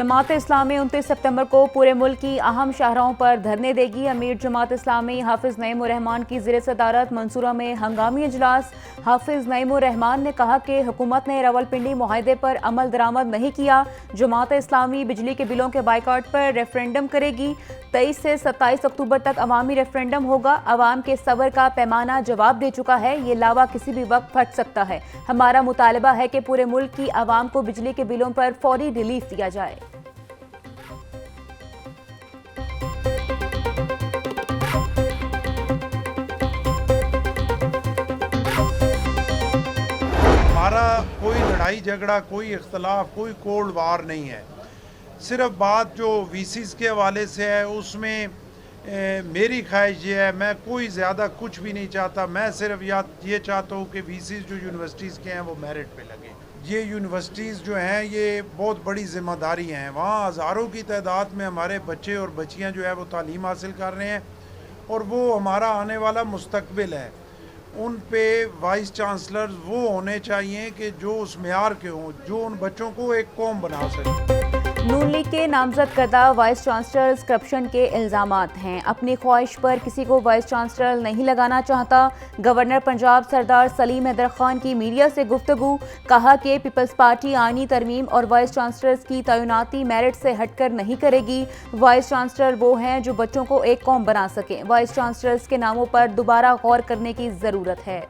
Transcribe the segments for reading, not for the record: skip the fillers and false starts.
जमात इस्लामी 29 सितंबर को पूरे मुल्क की अहम शाहराहों पर धरने देगी। अमीर जमात इस्लामी हाफिज नईमुर रहमान की ज़ेर सदारत मंसूरा में हंगामी इजलास। हाफिज नईमुर रहमान ने कहा कि हुकूमत ने रावलपिंडी मुआहदे पर अमल दरामद नहीं किया। जमात इस्लामी बिजली के बिलों के बाइकआउट पर रेफरेंडम करेगी। 23 से 27 अक्टूबर तक अवामी रेफरेंडम होगा। अवाम के सब्र का पैमाना जवाब दे चुका है। ये लावा किसी भी वक्त फट सकता है। हमारा मुतालबा है कि पूरे मुल्क की आवाम को बिजली के बिलों पर फौरी रिलीफ दिया जाए। हमारा कोई लड़ाई झगड़ा, कोई इख्तलाफ, कोई कोल्ड वार नहीं है। सिर्फ बात जो वीसीज़ के हवाले से है उसमें मेरी ख्वाहिश ये है, मैं कोई ज़्यादा कुछ भी नहीं चाहता। मैं सिर्फ ये चाहता हूँ कि वीसीज़ जो यूनिवर्सिटीज़ के हैं वो मेरिट पे लगे। ये यूनिवर्सिटीज़ जो हैं ये बहुत बड़ी ज़िम्मेदारी हैं। वहाँ हज़ारों की तादाद में हमारे बच्चे और बच्चियाँ जो है वो तालीम हासिल कर रहे हैं और वो हमारा आने वाला मुस्तकबिल है। उन पे वाइस चांसलर वो होने चाहिए कि जो उस मेयार के हों, जो उन बच्चों को एक कौम बना सकें। नून लीग के नामजद करदा वाइस चांसलर करप्शन के इल्ज़ामात हैं। अपनी ख्वाहिश पर किसी को वाइस चांसलर नहीं लगाना चाहता। गवर्नर पंजाब सरदार सलीम हैदर खान की मीडिया से गुफ्तगू। कहा कि पीपल्स पार्टी आईनी तरमीम और वाइस चांसलर्स की तैनाती मेरिट से हटकर नहीं करेगी। वाइस चांसलर वो हैं जो बच्चों को एक कौम बना सकें। वाइस चांसलर्स के नामों पर दोबारा गौर करने की ज़रूरत है।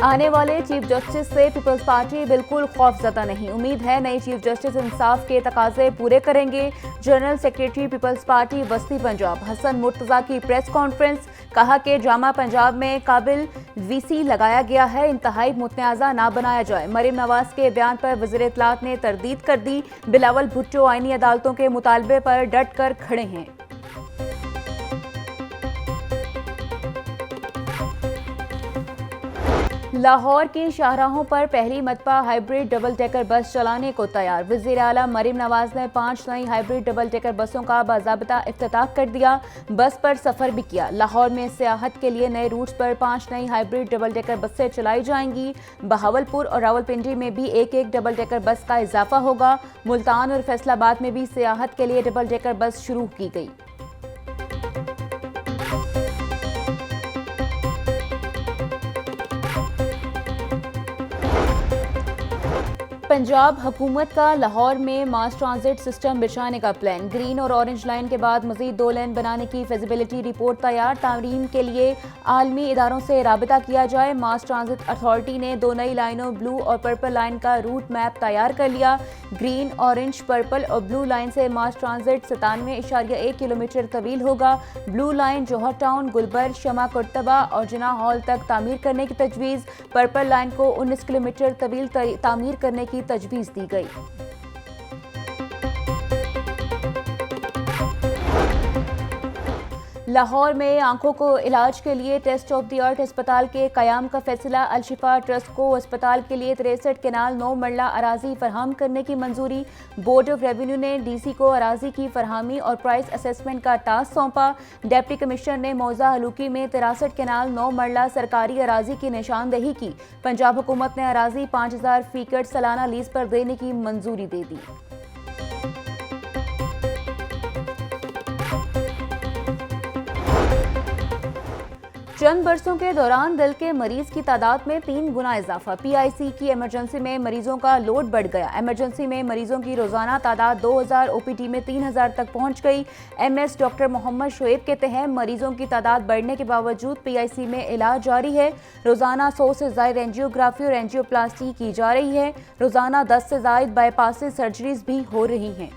आने वाले चीफ जस्टिस से पीपल्स पार्टी बिल्कुल खौफजदा नहीं। उम्मीद है नई चीफ जस्टिस इंसाफ के तकाजे पूरे करेंगे। जनरल सेक्रेटरी पीपल्स पार्टी वस्ती पंजाब हसन मुर्तज़ा की प्रेस कॉन्फ्रेंस। कहा कि जामा पंजाब में काबिल वीसी लगाया गया है, इंतहाई मुतनाज़ा ना बनाया जाए। मरीम नवाज के बयान पर वज़ीर इत्तलात ने तरदीद कर दी। बिलावल भुट्टो आईनी अदालतों के मुतालबे पर डट कर खड़े हैं। लाहौर की शाहराहों पर पहली मरतबा हाइब्रिड डबल डेकर बस चलाने को तैयार। वज़ीर आला मरीम नवाज ने 5 नई हाइब्रिड डबल डेकर बसों का बाज़ाब्ता इफ्तिताह कर दिया। बस पर सफ़र भी किया। लाहौर में सियाहत के लिए नए रूट्स पर 5 नई हाइब्रिड डबल डेकर बसें चलाई जाएंगी। बहावलपुर और रावलपिंडी में भी एक डबल डेकर बस का इजाफा होगा। मुल्तान और फैसलाबाद में भी सियाहत के लिए डबल डेकर बस शुरू की गई। पंजाब हुकूमत का लाहौर में मास ट्रांजिट सिस्टम बिछाने का प्लान। ग्रीन और ऑरेंज लाइन के बाद मजीद 2 लेन बनाने की फिजिबिलिटी रिपोर्ट तैयार। तामीर के लिए आलमी इदारों से राबिता किया जाए। मास ट्रांजिट अथॉरिटी ने 2 नई लाइनों ब्लू और पर्पल लाइन का रूट मैप तैयार कर लिया। ग्रीन, ऑरेंज, पर्पल और ब्लू लाइन से मास ट्रांजिट 97.1 किलोमीटर तवील होगा। ब्लू लाइन जौहर टाउन, गुलबर्ग, शमा कुर्तबा और जिना हॉल तक तामीर करने की तजवीज़। पर्पल लाइन को 19 किलोमीटर तवील तामीर करने की तजवीज़ दी गई। लाहौर में आंखों को इलाज के लिए टेस्ट ऑफ द आर्ट अस्पताल के कयाम का फैसला। अल-शिफा ट्रस्ट को अस्पताल के लिए 63 केनाल 9 मरला अराजी फराहम करने की मंजूरी। बोर्ड ऑफ रेवेन्यू ने डीसी को अराजी की फरहमी और प्राइस असेसमेंट का टास्क सौंपा। डिप्टी कमिश्नर ने मौजा हलूकी में 63 केनाल 9 मरला सरकारी अराजी की निशानदेही की। पंजाब हुकूमत ने अराजी 5000 फीकड़ सालाना लीज पर देने की मंजूरी दे दी। चंद बरसों के दौरान दिल के मरीज की तादाद में 3 गुना इजाफा। पीआईसी की इमरजेंसी में मरीजों का लोड बढ़ गया। इमरजेंसी में मरीजों की रोजाना तादाद 2000, ओपीडी में 3000 तक पहुंच गई। एमएस डॉक्टर मोहम्मद शोएब कहते हैं मरीजों की तादाद बढ़ने के बावजूद पीआईसी में इलाज जारी है। रोजाना 100 से ज्यादा एंजियोग्राफी और एंजियोप्लास्टी की जा रही है। रोजाना 10 से ज्यादा बाईपास सर्जरीज भी हो रही हैं।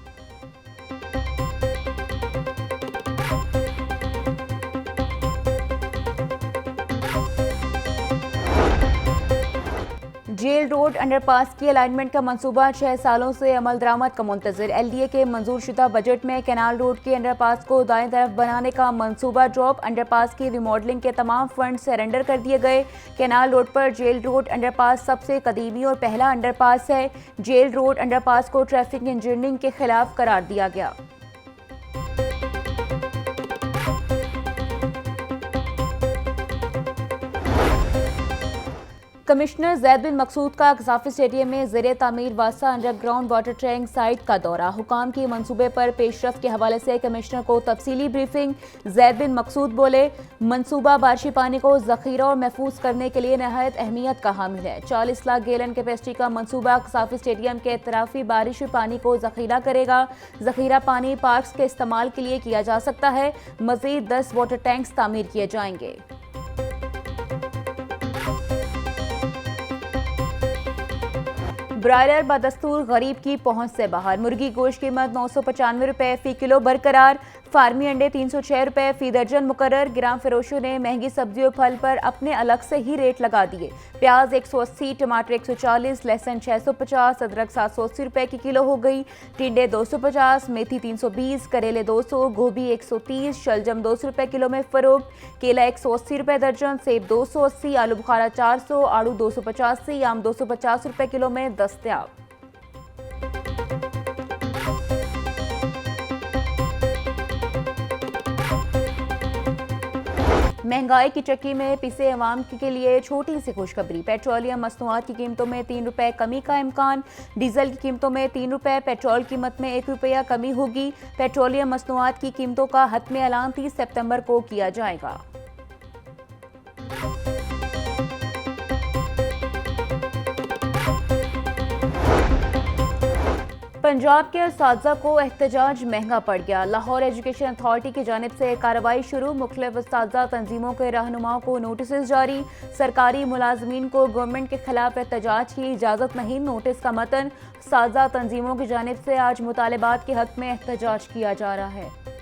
जेल रोड अंडरपास की अलाइनमेंट का मंसूबा 6 सालों से अमल दरामद का मुंतजर। एलडीए के मंजूर शुदा बजट में कैनाल रोड के अंडरपास को दाएं तरफ बनाने का मंसूबा ड्रॉप। अंडरपास की रिमॉडलिंग के तमाम फंड सरेंडर कर दिए गए। कैनाल रोड पर जेल रोड अंडरपास सबसे कदीमी और पहला अंडरपास है। जेल रोड अंडरपास को ट्रैफिक इंजीनियरिंग के खिलाफ करार दिया गया। कमिश्नर जैद बिन मकसूद का कसाफी स्टेडियम में ज़ेरे तामीर वासा अंडरग्राउंड वाटर टैंक साइट का दौरा। हुकाम की मंसूबे पर पेशरफ के हवाले से कमिश्नर को तफसीली ब्रीफिंग। जैद बिन मकसूद बोले, मंसूबा बारिशी पानी को जखीरा और महफूज करने के लिए नहायत अहमियत का हामिल है। 40 लाख गैलन कैपेसिटी का मंसूबा कसाफी स्टेडियम के इतराफी बारिशी पानी को जखीरा करेगा। जखीरा पानी पार्क्स के इस्तेमाल के लिए किया जा सकता है। मजीद 10 वाटर टैंक्स तामीर किए जाएंगे। ब्रायलर बदस्तूर गरीब की पहुंच से बाहर। मुर्गी गोश्त कीमत 995 रुपए फी किलो बरकरार। फार्मी अंडे 306 रुपए फी दर्जन मुकर्रर। गिराम फरोशों ने महंगी सब्जी और फल पर अपने अलग से ही रेट लगा दिए। प्याज 180, टमाटर 140, लहसुन 650, अदरक 780 रुपए की किलो हो गई। टिंडे 250, मेथी 320, करेले 200, गोभी 130, शलजम 200 रुपए किलो में फरोख्त। केला 180 रुपए दर्जन, सेब 280, आलू बुखारा 400, आड़ू 285, आम 250 रुपए किलो में दस्तयाब। महंगाई की चक्की में पिसे अवाम के लिए छोटी सी खुशखबरी। पेट्रोलियम मसनूआत की कीमतों में 3 रुपए कमी का इम्कान। डीजल की कीमतों में 3 रुपए, पेट्रोल कीमत में 1 रुपया कमी होगी। पेट्रोलियम मसनूआत की कीमतों का हतम ऐलान 30 सितंबर को किया जाएगा। पंजाब के असातिज़ा को एहतजाज महंगा पड़ गया। लाहौर एजुकेशन अथॉरिटी की जानिब से कार्रवाई शुरू। मुख्तलिफ असातिज़ा तंजीमों के रहनुमाओं को नोटिस जारी। सरकारी मुलाजमीन को गवर्नमेंट के खिलाफ एहतजाज की इजाज़त नहीं। नोटिस का मतन, असातिज़ा तंजीमों की जानिब से आज मुतालबात के हक में एहतजाज किया जा रहा है।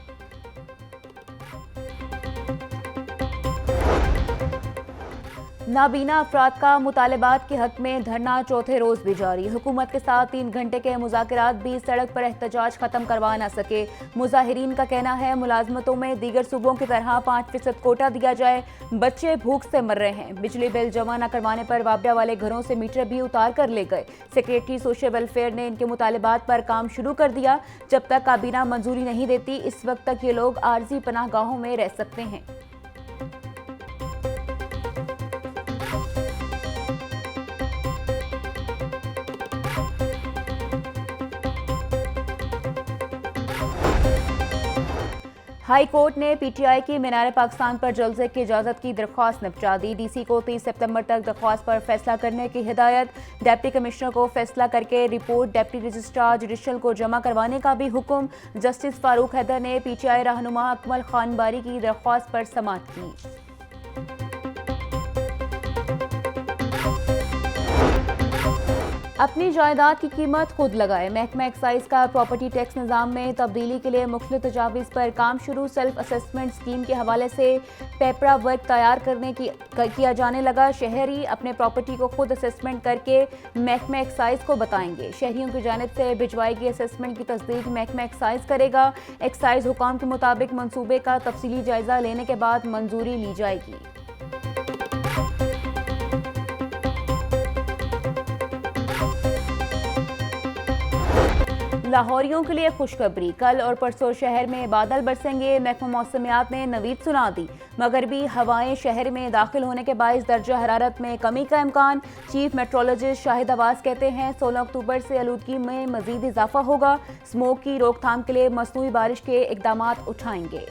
नाबीना अफराद का मुतालबात के हक में धरना चौथे रोज भी जारी। हुकूमत के साथ 3 घंटे के मुज़ाकरात भी सड़क पर एहतजाज खत्म करवा न सके। मुजाहिरीन का कहना है मुलाजमतों में दीगर सूबों की तरह 5% कोटा दिया जाए। बच्चे भूख से मर रहे हैं। बिजली बिल जमा न करवाने पर वापडा वाले घरों से मीटर भी उतार कर ले गए। सेक्रेटरी सोशल वेलफेयर ने इनके मुतालबात पर काम शुरू कर दिया। जब तक काबीना मंजूरी नहीं देती इस वक्त तक ये लोग आर्जी पनाहगाहों में रह सकते हैं। हाई कोर्ट ने पीटीआई की मीनार पाकिस्तान पर जलसे की इजाज़त की दरख्वास्त निपटा दी। डीसी को 30 सितंबर तक दरख्वास्त पर फैसला करने की हिदायत। डिप्टी कमिश्नर को फैसला करके रिपोर्ट डिप्टी रजिस्ट्रार जुडिशल को जमा करवाने का भी हुक्म। जस्टिस फारूक हैदर ने पीटीआई रहनुमा अकमल खान बारी की दरख्वास्त पर समाअत की। अपनी जायदाद की कीमत खुद लगाए। महकमा एक्साइज का प्रॉपर्टी टैक्स निज़ाम में तब्दीली के लिए मुख्तलिफ तजावीज़ पर काम शुरू। सेल्फ असेसमेंट स्कीम के हवाले से पेपरा वर्क तैयार किया जाने लगा। शहरी अपने प्रॉपर्टी को खुद असेसमेंट करके महकमा एक्साइज को बताएंगे। शहरियों की जानिब से भिजवाई गई असेसमेंट की तस्दीक महकमा एक्साइज करेगा। एक्साइज हुकाम के मुताबिक मंसूबे का तफसीली जायजा लेने के बाद मंजूरी ली जाएगी। लाहौरियों के लिए खुशखबरी। कल और परसों शहर में बादल बरसेंगे। महकमा मौसमियात ने नवीद सुना दी। मगरबी हवाएं शहर में दाखिल होने के बायस दर्जा हरारत में कमी का इम्कान। चीफ मेट्रोलॉजिस्ट शाहिद अब्बास कहते हैं 16 अक्टूबर से आलूदगी में मजीद इजाफा होगा। स्मोक की रोकथाम के लिए मसनूई बारिश के इकदाम उठाएंगे।